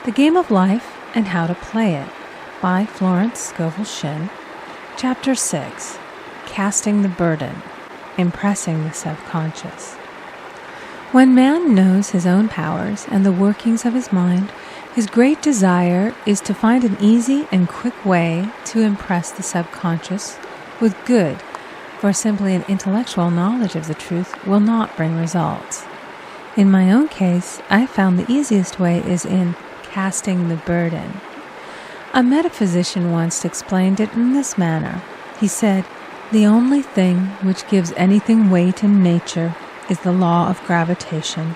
The Game of Life and How to Play It by Florence, Scovel, Shinn. Chapter 6. Casting the Burden, Impressing the Subconscious. When man knows his own powers and the workings of his mind, his great desire is to find an easy and quick way to impress the subconscious with good, for simply an intellectual knowledge of the truth will not bring results. In my own case, I found the easiest way is in casting the burden. A metaphysician once explained it in this manner. He said, "The only thing which gives anything weight in nature is the law of gravitation.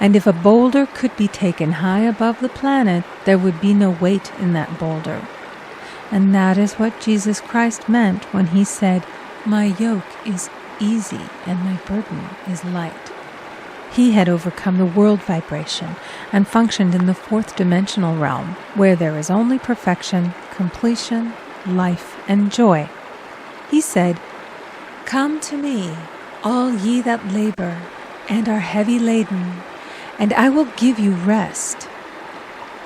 And if a boulder could be taken high above the planet, there would be no weight in that boulder." And that is what Jesus Christ meant when he said, "My yoke is easy and my burden is light." He had overcome the world vibration and functioned in the fourth dimensional realm, where there is only perfection, completion, life, and joy. He said, "Come to me, all ye that labor and are heavy laden, and I will give you rest.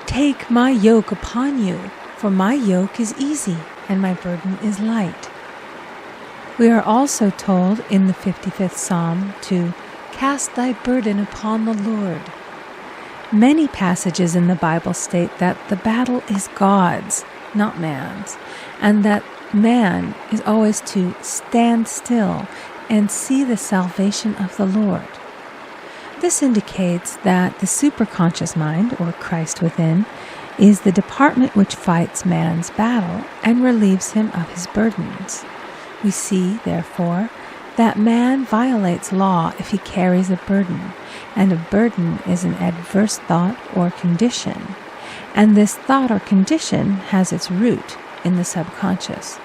Take my yoke upon you, for my yoke is easy and my burden is light." We are also told in the 55th Psalm to cast thy burden upon the Lord. Many passages in the Bible state that the battle is God's, not man's, and that man is always to stand still and see the salvation of the Lord. This indicates that the superconscious mind, or Christ within, is the department which fights man's battle and relieves him of his burdens. We see, therefore, that man violates law if he carries a burden, and a burden is an adverse thought or condition, and this thought or condition has its root in the subconscious.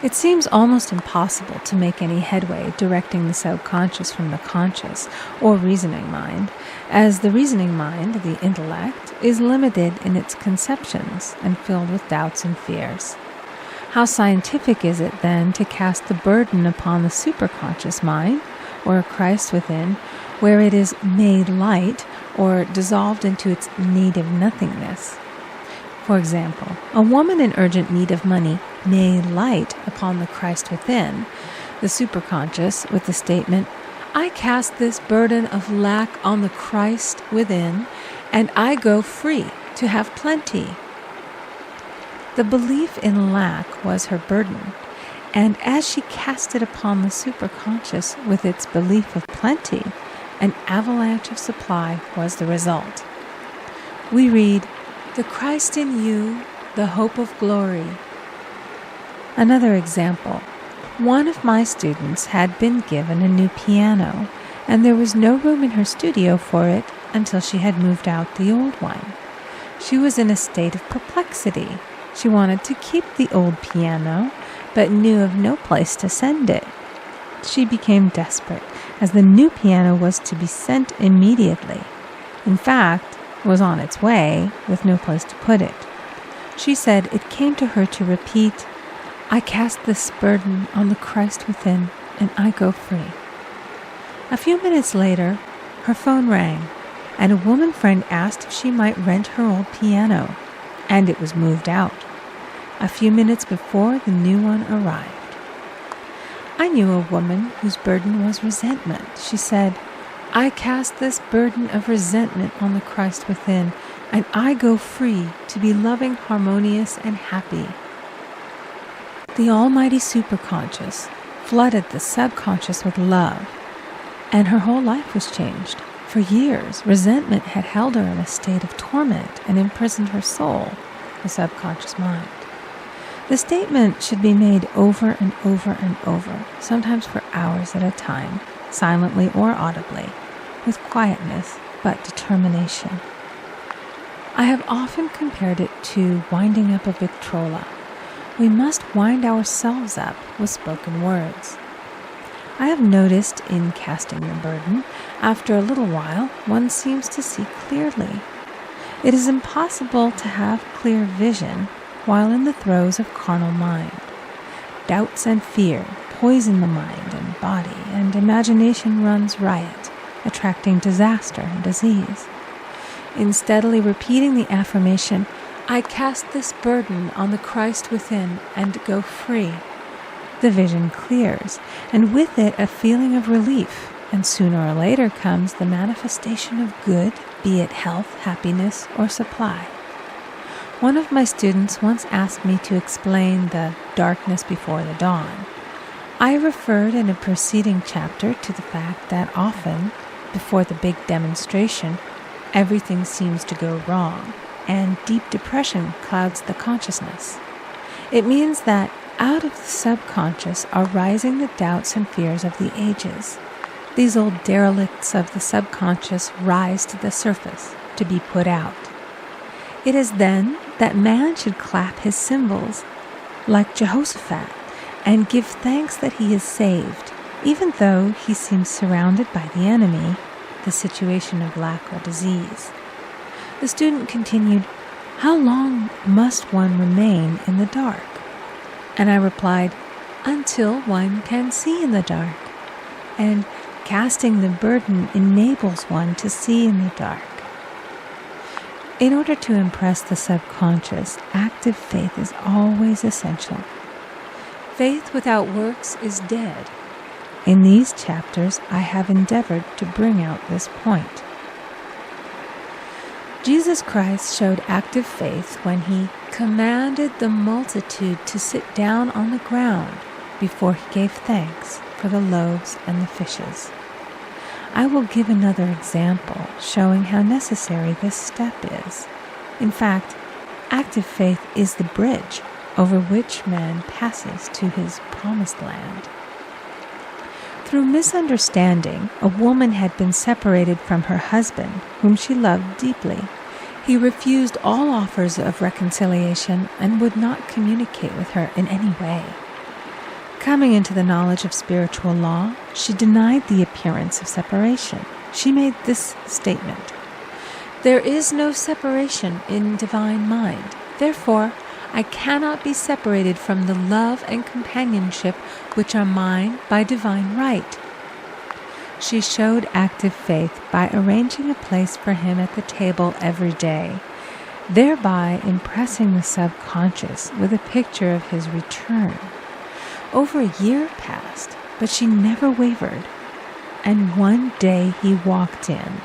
It seems almost impossible to make any headway directing the subconscious from the conscious or reasoning mind, as the reasoning mind, the intellect, is limited in its conceptions and filled with doubts and fears. How scientific is it, then, to cast the burden upon the superconscious mind, or Christ within, where it is made light or dissolved into its native nothingness? For example, a woman in urgent need of money may light upon the Christ within, the superconscious, with the statement, "I cast this burden of lack on the Christ within, and I go free to have plenty." The belief in lack was her burden, and as she cast it upon the superconscious with its belief of plenty, an avalanche of supply was the result. We read, "The Christ in you, the hope of glory." Another example. One of my students had been given a new piano, and there was no room in her studio for it until she had moved out the old one. She was in a state of perplexity. She wanted to keep the old piano, but knew of no place to send it. She became desperate, as the new piano was to be sent immediately. In fact, was on its way, with no place to put it. She said it came to her to repeat, "I cast this burden on the Christ within, and I go free." A few minutes later, her phone rang, and a woman friend asked if she might rent her old piano, and it was moved out a few minutes before the new one arrived. I knew a woman whose burden was resentment. She said, "I cast this burden of resentment on the Christ within, and I go free to be loving, harmonious, and happy." The almighty superconscious flooded the subconscious with love, and her whole life was changed. For years, resentment had held her in a state of torment and imprisoned her soul, the subconscious mind. The statement should be made over and over and over, sometimes for hours at a time, silently or audibly, with quietness but determination. I have often compared it to winding up a Victrola. We must wind ourselves up with spoken words. I have noticed in casting the burden, after a little while, one seems to see clearly. It is impossible to have clear vision while in the throes of carnal mind. Doubts and fear poison the mind and body, and imagination runs riot, attracting disaster and disease. in steadily repeating the affirmation, "I cast this burden on the Christ within and go free," the vision clears, and with it a feeling of relief, and sooner or later comes the manifestation of good, be it health, happiness, or supply. One of my students once asked me to explain the darkness before the dawn. I referred in a preceding chapter to the fact that often, before the big demonstration, everything seems to go wrong, and deep depression clouds the consciousness. It means that out of the subconscious are rising the doubts and fears of the ages. These old derelicts of the subconscious rise to the surface to be put out. It is then that man should clap his cymbals, like Jehoshaphat, and give thanks that he is saved, even though he seems surrounded by the enemy, the situation of lack or disease. The student continued, "How long must one remain in the dark?" And I replied, "Until one can see in the dark. And casting the burden enables one to see in the dark." In order to impress the subconscious, active faith is always essential. Faith without works is dead. In these chapters, I have endeavored to bring out this point. Jesus Christ showed active faith when he commanded the multitude to sit down on the ground before he gave thanks for the loaves and the fishes. I will give another example showing how necessary this step is. In fact, active faith is the bridge over which man passes to his promised land. Through misunderstanding, a woman had been separated from her husband, whom she loved deeply. He refused all offers of reconciliation and would not communicate with her in any way. Coming into the knowledge of spiritual law, she denied the appearance of separation. She made this statement: "There is no separation in divine mind. Therefore, I cannot be separated from the love and companionship which are mine by divine right." She showed active faith by arranging a place for him at the table every day, thereby impressing the subconscious with a picture of his return. Over a year passed, but she never wavered, and one day he walked in.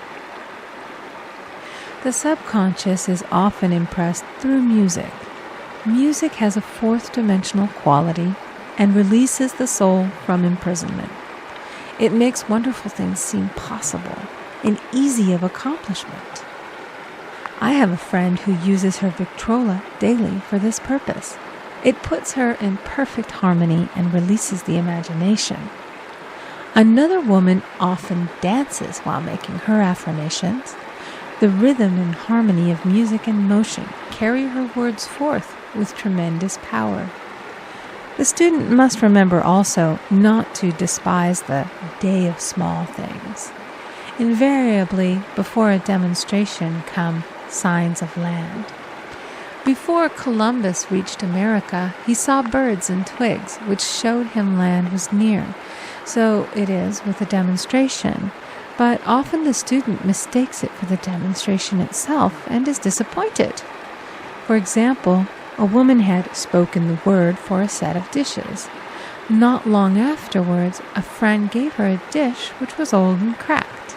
The subconscious is often impressed through music. Music has a fourth-dimensional quality and releases the soul from imprisonment. It makes wonderful things seem possible and easy of accomplishment. I have a friend who uses her Victrola daily for this purpose. It puts her in perfect harmony and releases the imagination. Another woman often dances while making her affirmations. The rhythm and harmony of music and motion carry her words forth with tremendous power. The student must remember also not to despise the day of small things. Invariably, before a demonstration come signs of land. Before Columbus reached America, he saw birds and twigs, which showed him land was near. So it is with a demonstration, but often the student mistakes it for the demonstration itself and is disappointed. For example, a woman had spoken the word for a set of dishes. Not long afterwards, a friend gave her a dish which was old and cracked.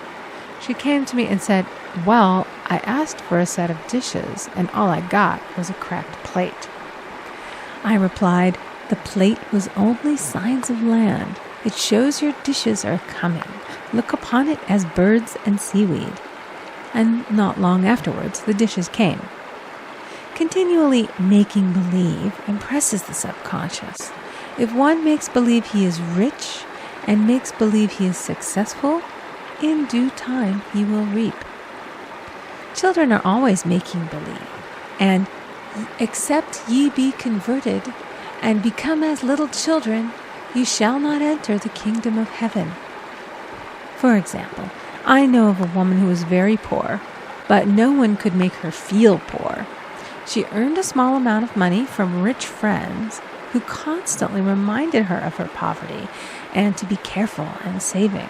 She came to me and said, "Well, I asked for a set of dishes, and all I got was a cracked plate." I replied, "The plate was only signs of land. It shows your dishes are coming. Look upon it as birds and seaweed." And not long afterwards, the dishes came. Continually making believe impresses the subconscious. If one makes believe he is rich and makes believe he is successful, in due time he will reap. Children are always making believe, and "Except ye be converted and become as little children, ye shall not enter the kingdom of heaven." For example, I know of a woman who was very poor, but no one could make her feel poor. She earned a small amount of money from rich friends who constantly reminded her of her poverty and to be careful and saving.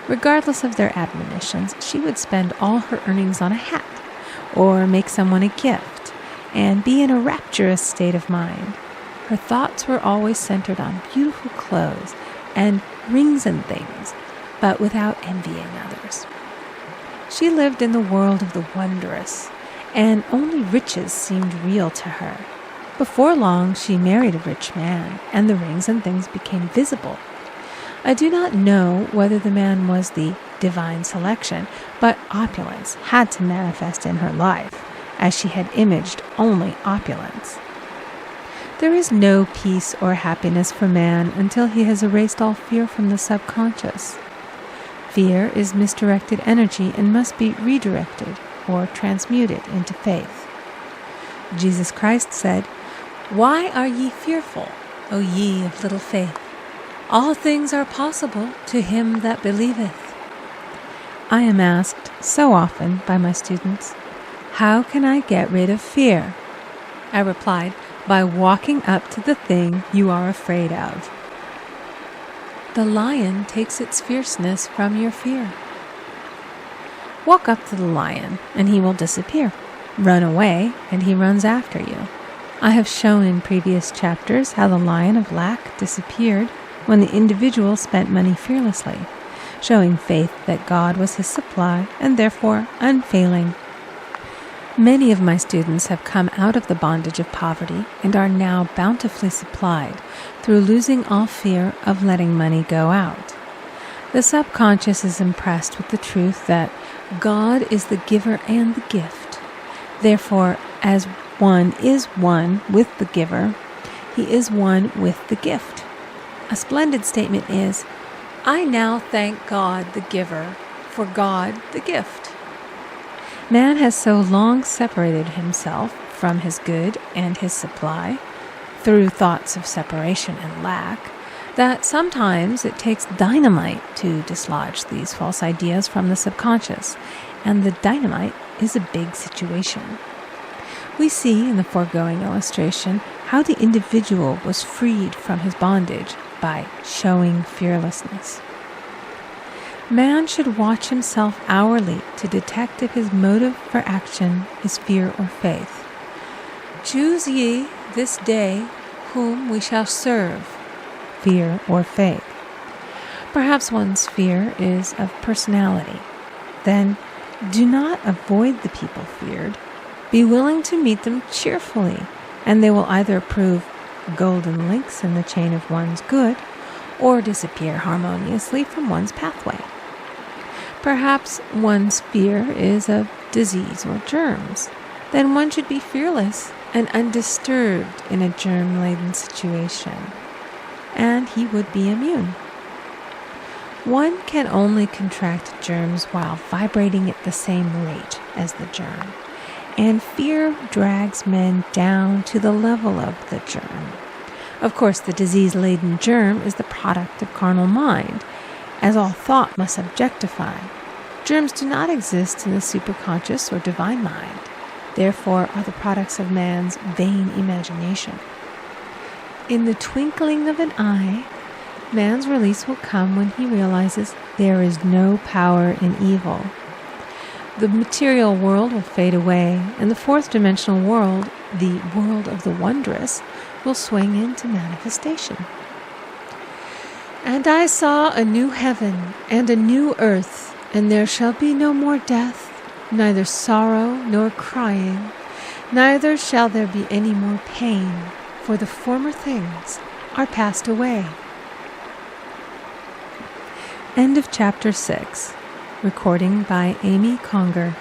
Regardless of their admonitions, she would spend all her earnings on a hat, or make someone a gift, and be in a rapturous state of mind. Her thoughts were always centered on beautiful clothes and rings and things, but without envying others. She lived in the world of the wondrous, and only riches seemed real to her. Before long, she married a rich man, and the rings and things became visible. I do not know whether the man was the divine selection, but opulence had to manifest in her life, as she had imaged only opulence. There is no peace or happiness for man until he has erased all fear from the subconscious. Fear is misdirected energy and must be redirected or transmuted into faith. Jesus Christ said, "Why are ye fearful, O ye of little faith? All things are possible to him that believeth." I am asked so often by my students, "How can I get rid of fear?" I replied, by walking up to the thing you are afraid of. The lion takes its fierceness from your fear. Walk up to the lion, and he will disappear. Run away, and he runs after you. I have shown in previous chapters how the lion of lack disappeared when the individual spent money fearlessly, showing faith that God was his supply and therefore unfailing. Many of my students have come out of the bondage of poverty and are now bountifully supplied through losing all fear of letting money go out. The subconscious is impressed with the truth that God is the giver and the gift. Therefore, as one is one with the giver, he is one with the gift. A splendid statement is, "I now thank God the giver for God the gift." Man has so long separated himself from his good and his supply, through thoughts of separation and lack, that sometimes it takes dynamite to dislodge these false ideas from the subconscious, and the dynamite is a big situation. We see in the foregoing illustration how the individual was freed from his bondage by showing fearlessness. Man should watch himself hourly to detect if his motive for action is fear or faith. Choose ye this day whom we shall serve, fear or faith. Perhaps one's fear is of personality. Then do not avoid the people feared. Be willing to meet them cheerfully, and they will either prove golden links in the chain of one's good, or disappear harmoniously from one's pathway. Perhaps one's fear is of disease or germs. Then one should be fearless and undisturbed in a germ-laden situation, and he would be immune. One can only contract germs while vibrating at the same rate as the germ, and fear drags men down to the level of the germ. Of course, the disease-laden germ is the product of carnal mind, as all thought must objectify. Germs do not exist in the superconscious or divine mind, therefore are the products of man's vain imagination. In the twinkling of an eye, man's release will come when he realizes there is no power in evil. The material world will fade away, and the fourth dimensional world, the world of the wondrous, will swing into manifestation. "And I saw a new heaven and a new earth, and there shall be no more death, neither sorrow nor crying, neither shall there be any more pain, for the former things are passed away." End of Chapter 6. Recording by Amy Conger.